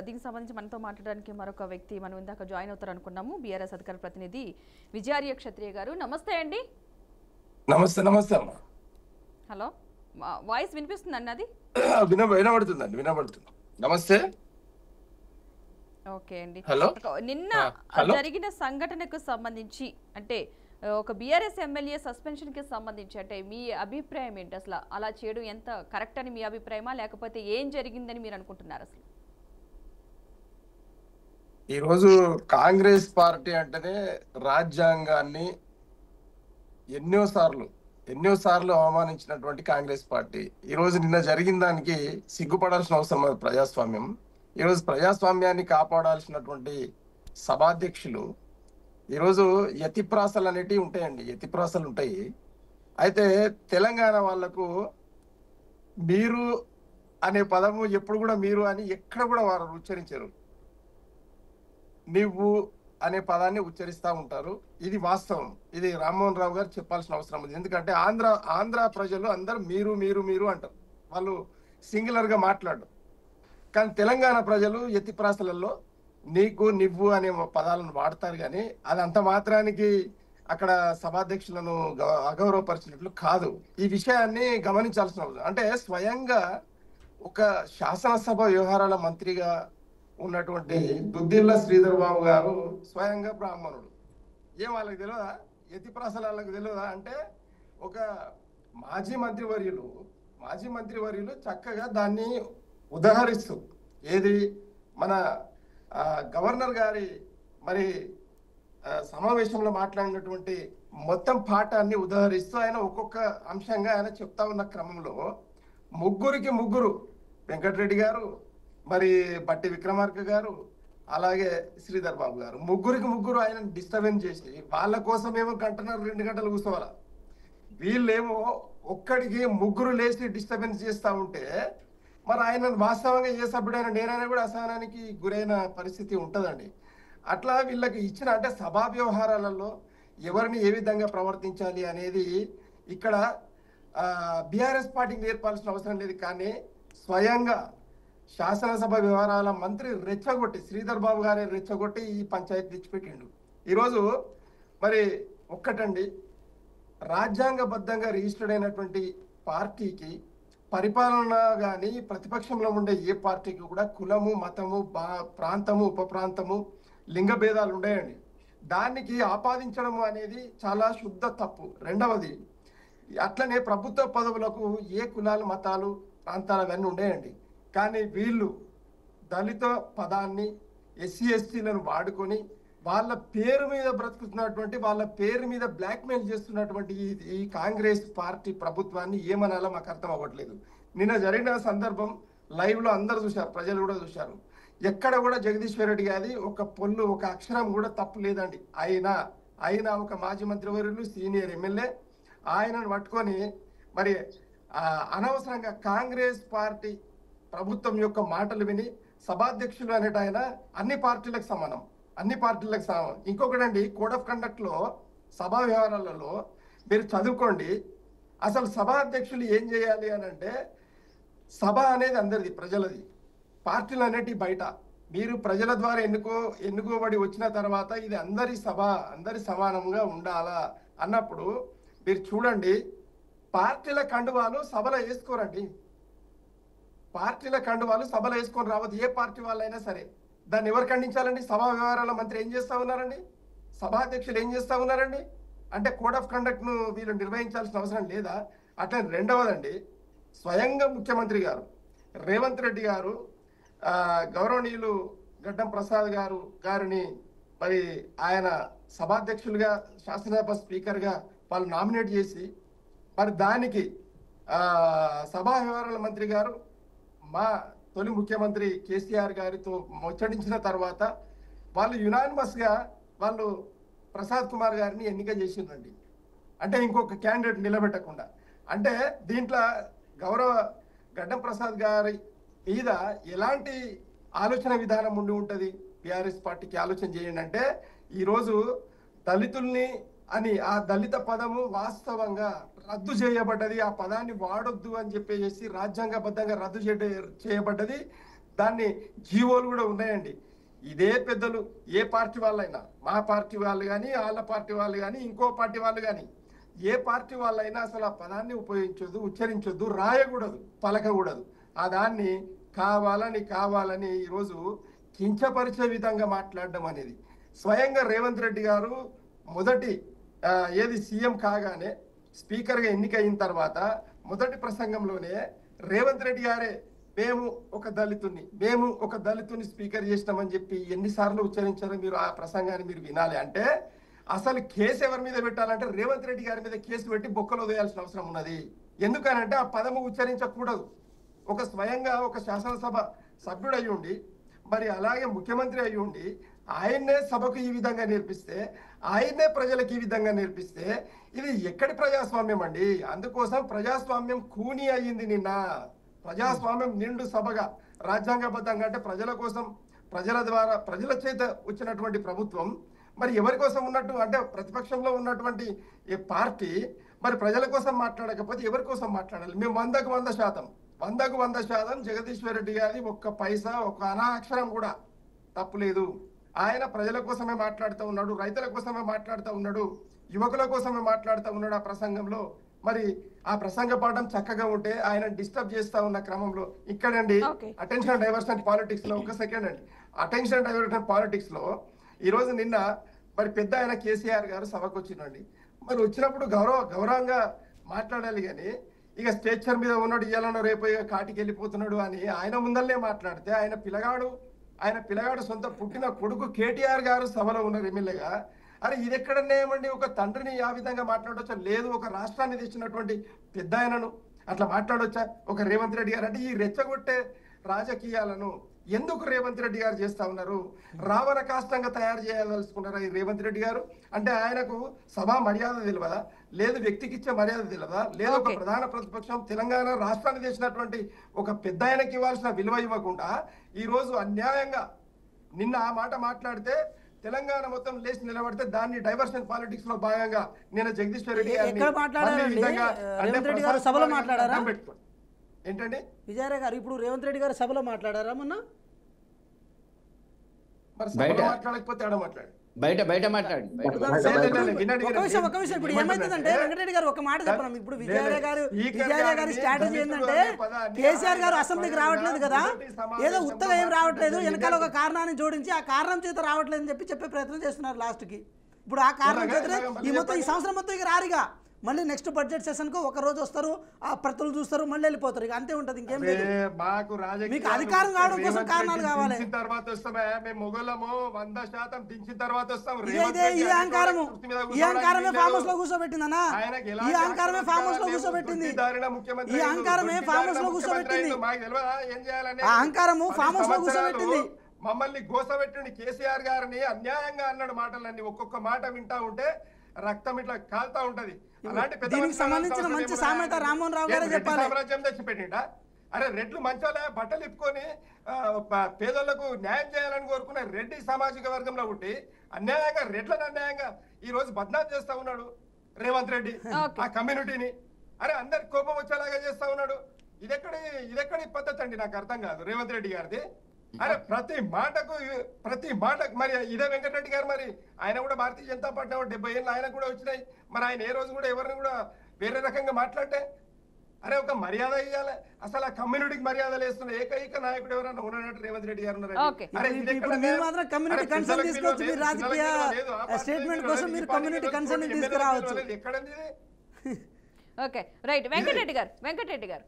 దీనికి సంబంధించి మనతో మాట్లాడడానికి మరొక వ్యక్తి మనం ఇందాక జాయిన్ అవుతారు అనుకున్నాము. బీఆర్ఎస్ అధికార ప్రతినిధి విజయార్య క్షత్రియ గారు. నమస్తే అండి. నమస్తే నమస్తే అమ్మా. హలో, వాయిస్ వినిపిస్తుందండి? అది వినబడుతుందండి, వినబడుతుంది. నమస్తే. ఓకే అండి. హలో. నిన్న హలో. జరిగిన సంఘటనకు సంబంధించి అంటే ఒక బీఆర్ఎస్ ఎమ్మెల్యే సస్పెన్షన్ కి సంబంధించి అంటే మీ అభిప్రాయం ఏంటి? అసలు అలా చేయడం ఎంత కరెక్ట్ అని మీ అభిప్రాయమా, లేకపోతే ఏం జరిగిందని మీరు అనుకుంటున్నారు? అసలు ఈరోజు కాంగ్రెస్ పార్టీ అంటేనే రాజ్యాంగాన్ని ఎన్నోసార్లు అవమానించినటువంటి కాంగ్రెస్ పార్టీ ఈరోజు నిన్న జరిగిన దానికి సిగ్గుపడాల్సిన అవసరం లేదు. ప్రజాస్వామ్యం ఈరోజు ప్రజాస్వామ్యాన్ని కాపాడాల్సినటువంటి సభాధ్యక్షులు ఈరోజు యతిప్రాసలు అనేటివి ఉంటాయండి, యతిప్రాసలు ఉంటాయి. అయితే తెలంగాణ వాళ్లకు మీరు అనే పదము ఎప్పుడు కూడా మీరు అని ఎక్కడ కూడా వారు ఉచ్చరించారు. నువ్వు అనే పదాన్ని ఉచ్చరిస్తూ ఉంటారు. ఇది వాస్తవం. ఇది రామ్మోహన్ రావు గారు చెప్పాల్సిన అవసరం ఉంది. ఎందుకంటే ఆంధ్ర ప్రజలు అందరూ మీరు మీరు మీరు అంటారు, వాళ్ళు సింగులర్ గా మాట్లాడు. కానీ తెలంగాణ ప్రజలు యతిప్రాసలలో నీకు నువ్వు అనే పదాలను వాడతారు. కానీ అది అంత మాత్రానికి అక్కడ సభాధ్యక్షులను అగౌరవపరిచినట్లు కాదు. ఈ విషయాన్ని గమనించాల్సిన అవసరం. అంటే స్వయంగా ఒక శాసనసభ వ్యవహారాల మంత్రిగా ఉన్నటువంటి దుద్దిల్ల శ్రీధర్ బాబు గారు స్వయంగా బ్రాహ్మణుడు. ఏం వాళ్ళకి తెలియదా? యతిప్రాసల వాళ్ళకి తెలియదా? అంటే ఒక మాజీ మంత్రివర్యులు చక్కగా దాన్ని ఉదహరిస్తూ ఏది మన గవర్నర్ గారి మరి సమావేశంలో మాట్లాడినటువంటి మొత్తం పాఠాన్ని ఉదహరిస్తూ ఆయన ఒక్కొక్క అంశంగా ఆయన చెప్తా ఉన్న క్రమంలో ముగ్గురు వెంకటరెడ్డి గారు, మరి బట్టి విక్రమార్క గారు, అలాగే శ్రీధర్ బాబు గారు ముగ్గురు ఆయన డిస్టర్బెన్స్ చేసి వాళ్ళ కోసమేమో గంటన్నర 2 గంటలు కూర్చోవాల. వీళ్ళేమో ఒక్కడికి ముగ్గురు లేచి డిస్టర్బెన్స్ చేస్తూ ఉంటే మరి ఆయన వాస్తవంగా ఏ సభ్యుడైనా నేనైనా కూడా అసహనానికి గురైన పరిస్థితి ఉంటుందండి. అట్లా వీళ్ళకి ఇచ్చిన అంటే సభా వ్యవహారాలలో ఎవరిని ఏ విధంగా ప్రవర్తించాలి అనేది ఇక్కడ బీఆర్ఎస్ పార్టీకి నేర్పాల్సిన అవసరం లేదు. కానీ స్వయంగా శాసనసభ వ్యవహారాల మంత్రి రెచ్చగొట్టి శ్రీధర్ బాబు గారే రెచ్చగొట్టి ఈ పంచాయతీ తెచ్చిపెట్టిండు. ఈరోజు మరి ఒక్కటండి, రాజ్యాంగబద్ధంగా రిజిస్టర్డ్ అయినటువంటి పార్టీకి పరిపాలన కానీ ప్రతిపక్షంలో ఉండే ఏ పార్టీకి కూడా కులము, మతము, ప్రాంతము, ఉప ప్రాంతము, లింగ భేదాలు ఉన్నాయండి. దానికి ఆపాదించడం అనేది చాలా శుద్ధ తప్పు. రెండవది, అట్లనే ప్రభుత్వ పదవులకు ఏ కులాలు, మతాలు, ప్రాంతాలు అవన్నీ ఉన్నాయండి. కానీ వీళ్ళు దళిత పదాన్ని ఎస్సీ ఎస్టీలను వాడుకొని వాళ్ళ పేరు మీద బ్రతుకుతున్నటువంటి, వాళ్ళ పేరు మీద బ్లాక్మెయిల్ చేస్తున్నటువంటి ఈ కాంగ్రెస్ పార్టీ ప్రభుత్వాన్ని ఏమనాలో మాకు అర్థం అవ్వట్లేదు. నిన్న జరిగిన సందర్భం లైవ్ లో అందరు చూశారు, ప్రజలు కూడా చూశారు. ఎక్కడ కూడా జగదీశ్వర్ రెడ్డి గారి ఒక పొల్లు, ఒక అక్షరం కూడా తప్పు లేదండి. ఆయన ఒక మాజీ మంత్రివర్యులు, సీనియర్ ఎమ్మెల్యే, ఆయనను పట్టుకొని మరి అనవసరంగా కాంగ్రెస్ పార్టీ ప్రభుత్వం యొక్క మాటలు విని సభాధ్యక్షులు అనేట ఆయన అన్ని పార్టీలకు సమానం. ఇంకొకటండి, కోడ్ ఆఫ్ కండక్ట్ లో సభా వ్యవహారాలలో మీరు చదువుకోండి. అసలు సభాధ్యక్షులు ఏం చేయాలి అని అంటే, సభ అనేది అందరిది, ప్రజలది. పార్టీలు అనేటివి బయట. మీరు ప్రజల ద్వారా ఎన్నుకోబడి వచ్చిన తర్వాత ఇది అందరి సభ, అందరి సమానంగా ఉండాలా అన్నప్పుడు మీరు చూడండి, పార్టీల కండువాలు సభలో వేసుకోరండి. పార్టీల కండువాలు సభలో వేసుకొని రావద్దు, ఏ పార్టీ వాళ్ళైనా సరే. దాన్ని ఎవరు ఖండించాలండి? సభా వ్యవహారాల మంత్రి ఏం చేస్తా ఉన్నారండి? సభాధ్యక్షులు ఏం చేస్తా ఉన్నారండి? అంటే కోడ్ ఆఫ్ కండక్ట్ ను వీళ్ళు నిర్వహించాల్సిన అవసరం లేదా? అట్లా రెండవదండి, స్వయంగా ముఖ్యమంత్రి గారు రేవంత్ రెడ్డి గారు గౌరవనీయులు గడ్డం ప్రసాద్ గారిని మరి ఆయన సభాధ్యక్షులుగా, శాసనసభ స్పీకర్గా వాళ్ళు నామినేట్ చేసి మరి దానికి సభా వ్యవహారాల మంత్రి గారు మా తొలి ముఖ్యమంత్రి కేసీఆర్ గారితో ముచ్చటించిన తర్వాత వాళ్ళు యునానిమస్ గా వాళ్ళు ప్రసాద్ కుమార్ గారిని ఎన్నిక చేసిండ్రండి. అంటే ఇంకొక క్యాండిడేట్ నిలబెట్టకుండా. అంటే దీంట్లో గౌరవ గడ్డం ప్రసాద్ గారి మీద ఎలాంటి ఆలోచన విధానం ఉండి ఉంటుంది? బీఆర్ఎస్ పార్టీకి ఆలోచన చేయండి. అంటే ఈరోజు దళితుల్ని అని ఆ దళిత పదము వాస్తవంగా రద్దు చేయబడ్డది. ఆ పదాన్ని వాడొద్దు అని చెప్పేసి రాజ్యాంగబద్ధంగా రద్దు చేయబడ్డది. దాన్ని జీవోలు కూడా ఉన్నాయండి. ఇదే పెద్దలు ఏ పార్టీ వాళ్ళైనా, మా పార్టీ వాళ్ళు కానీ, వాళ్ళ పార్టీ వాళ్ళు కానీ, ఇంకో పార్టీ వాళ్ళు కానీ, ఏ పార్టీ వాళ్ళైనా అసలు ఆ పదాన్ని ఉపయోగించొద్దు, ఉచ్చరించొద్దు, రాయకూడదు, పలకకూడదు. ఆ దాన్ని కావాలని ఈరోజు కించపరిచే విధంగా మాట్లాడడం అనేది స్వయంగా రేవంత్ రెడ్డి గారు మొదటి ఏది సీఎం కాగానే స్పీకర్గా ఎన్నికయిన తర్వాత మొదటి ప్రసంగంలోనే రేవంత్ రెడ్డి గారే మేము ఒక దళితుని స్పీకర్ చేసినామని చెప్పి ఎన్నిసార్లు ఉచ్చరించారో మీరు ఆ ప్రసంగాన్ని మీరు వినాలి. అంటే అసలు కేసు ఎవరి మీద పెట్టాలంటే రేవంత్ రెడ్డి గారి మీద కేసు పెట్టి బొక్కలో వేయాల్సిన అవసరం ఉన్నది. ఎందుకనంటే ఆ పదము ఉచ్చరించకూడదు. స్వయంగా ఒక శాసనసభ సభ్యుడు అయి ఉండి, మరి అలాగే ముఖ్యమంత్రి అయి ఉండి, ఆయన్నే సభకు ఈ విధంగా నేర్పిస్తే, ఆయన్నే ప్రజలకు ఈ విధంగా నేర్పిస్తే ఇది ఎక్కడి ప్రజాస్వామ్యం అండి? అందుకోసం ప్రజాస్వామ్యం కూని అయ్యింది నిన్న. ప్రజాస్వామ్యం నిండు సభగా రాజ్యాంగబద్ధంగా, అంటే ప్రజల కోసం, ప్రజల ద్వారా, ప్రజల చేత వచ్చినటువంటి ప్రభుత్వం మరి ఎవరి కోసం ఉన్నట్టు, అంటే ప్రతిపక్షంలో ఉన్నటువంటి ఈ పార్టీ మరి ప్రజల కోసం మాట్లాడకపోతే ఎవరి కోసం మాట్లాడాలి? మేము 100% జగదీశ్వర్ రెడ్డి గారి ఒక్క పైసా, ఒక్క అనాక్షరం కూడా తప్పులేదు. ఆయన ప్రజల కోసమే మాట్లాడుతూ ఉన్నాడు, రైతుల కోసమే మాట్లాడుతూ ఉన్నాడు, యువకుల కోసమే మాట్లాడుతూ ఉన్నాడు ఆ ప్రసంగంలో. మరి ఆ ప్రసంగ పాఠం చక్కగా ఉంటే ఆయన డిస్టర్బ్ చేస్తా ఉన్న క్రమంలో ఇక్కడండి అటెన్షన్ డైవర్షన్ పాలిటిక్స్ లో, ఒక సెకండ్ అండి, అటెన్షన్ డైవర్షన్ పాలిటిక్స్ లో ఈరోజు నిన్న మరి పెద్ద ఆయన కేసీఆర్ గారు సభకు వచ్చిండండి. మరి వచ్చినప్పుడు గౌరవంగా మాట్లాడాలి, కానీ ఇక స్టేచర్ మీద ఉన్నాడు, ఇయ్యాలనో రేపు కాటికి వెళ్ళిపోతున్నాడు అని ఆయన ముందల్లే మాట్లాడితే ఆయన పిల్లగాడు సొంత పుట్టిన కొడుకు కేటీఆర్ గారు సభలో ఉన్నారు ఎమ్మెల్యేగా. అరే ఇది ఎక్కడన్నా ఏమండి ఒక తండ్రిని ఆ విధంగా మాట్లాడవచ్చా? లేదు, ఒక రాష్ట్రాన్ని తెచ్చినటువంటి పెద్ద ఆయనను అట్లా మాట్లాడవచ్చా ఒక రేవంత్ రెడ్డి గారు? అంటే ఈ రెచ్చగొట్టే రాజకీయాలను ఎందుకు రేవంత్ రెడ్డి గారు చేస్తా ఉన్నారు? రావణ కాష్టంగా తయారు చేయదలుచుకున్నారా ఈ రేవంత్ రెడ్డి గారు? అంటే ఆయనకు సభా మర్యాద తెలియదా? లేదు వ్యక్తికి ఇచ్చే మర్యాద తెలియదా? లేదు ఒక ప్రధాన ప్రతిపక్షం తెలంగాణ రాష్ట్రాన్ని తెచ్చినటువంటి ఒక పెద్ద ఆయనకి ఇవ్వాల్సిన విలువ ఇవ్వకుండా ఈ రోజు అన్యాయంగా నిన్న ఆ మాట మాట్లాడితే తెలంగాణ మొత్తం లేచి నిలబడితే దాన్ని డైవర్షన్ పాలిటిక్స్ లో భాగంగా నేను జగదీశ్వర్ రెడ్డి ఏంటండి విజయరాయ్ గారు ఇప్పుడు రేవంత్ రెడ్డి గారు సభలో మాట్లాడారా మొన్న? మాట్లాడకపోతే ఆడ మాట్లాడు, బయట మాట్లాడు. ఒక విషయం ఇప్పుడు ఏమైతుందంటే వెంకటరెడ్డి గారు ఒక మాట చెప్పను. ఇప్పుడు విజయరాయ్ గారి స్ట్రాటజీ ఏంటంటే కేసీఆర్ గారు అసెంబ్లీకి రావట్లేదు కదా, ఏదో ఉత్తగా ఏం రావట్లేదు, వెనకాల ఒక కారణాన్ని జోడించి ఆ కారణం చేత రావట్లేదు అని చెప్పే ప్రయత్నం చేస్తున్నారు లాస్ట్ కి. ఇప్పుడు ఆ కారణం చేతనే ఈ సంవత్సరం మొత్తం ఇక రారిగా, మళ్ళీ నెక్స్ట్ బడ్జెట్ సెషన్ కు ఒక రోజు వస్తారు, ఆ ప్రతులు చూస్తారు, మళ్ళీ వెళ్ళిపోతారు, ఇక అంతే ఉంటది, ఇంకేం లేదు. మీకు అధికారం కావడం కోసం కారణాలు కావాలి. తర్వాత వస్తామే మేము మొగలము 100% దించిన తర్వాత వస్తాం. ఈ అహంకారమే ఫామ్ హౌస్ లో కూర్చోబెట్టిందన్నా, ఈ అహంకారమే ఫామ్ హౌస్ లో కూర్చోబెట్టింది, ఈ అహంకారమే ఫామ్ హౌస్ లో కూర్చోబెట్టింది, ఆ అహంకారము ఫామ్ హౌస్ లో కూర్చోబెట్టింది. మమ్మల్ని గోసబెట్టండి. కేసీఆర్ గారిని అన్యాయంగా అన్నాడు మాటలన్నీ, ఒక్కొక్క మాట వింటా ఉంటే రక్తం ఇట్లా కాలుతా ఉంటది. దీనికి సంబంధించిన మంచి సామెత రామ్మోహన్ రావు గారే చెప్పాలి. సామ్రాజ్యం తెచ్చిపెట్టిండా? అరే రెడ్లు మంచోలే, బట్టలు ఇప్పుకొని పేదలకు న్యాయం చేయాలని కోరుకునే రెడ్డి సామాజిక వర్గంలో ఉండి అన్యాయంగా రెడ్లను అన్యాయంగా ఈ రోజు బద్నాం చేస్తా ఉన్నాడు రేవంత్ రెడ్డి ఆ కమ్యూనిటీని. అరే అందరికి కోపం వచ్చేలాగా చేస్తా ఉన్నాడు. ఇదెక్కడి పద్ధతి అండి? నాకు అర్థం కాదు రేవంత్ రెడ్డి గారిది. అరే ప్రతి మాటకు మరి ఇదే వెంకటరెడ్డి గారు, మరి ఆయన కూడా భారతీయ జనతా పార్టీ 70 ఏళ్ళు ఆయన కూడా వచ్చినాయి. మరి ఆయన ఏ రోజు కూడా ఎవరిని కూడా వేరే రకంగా మాట్లాడితే అరే ఒక మర్యాద ఇవ్వాలి. అసలు ఆ కమ్యూనిటీకి మర్యాదలు వేస్తున్న ఏకైక నాయకుడు ఎవరన్నా ఉన్నట్టు రేవంత్ రెడ్డి గారు ఉన్నారు. ఎక్కడండి? ఓకే రైట్ వెంకటరెడ్డి గారు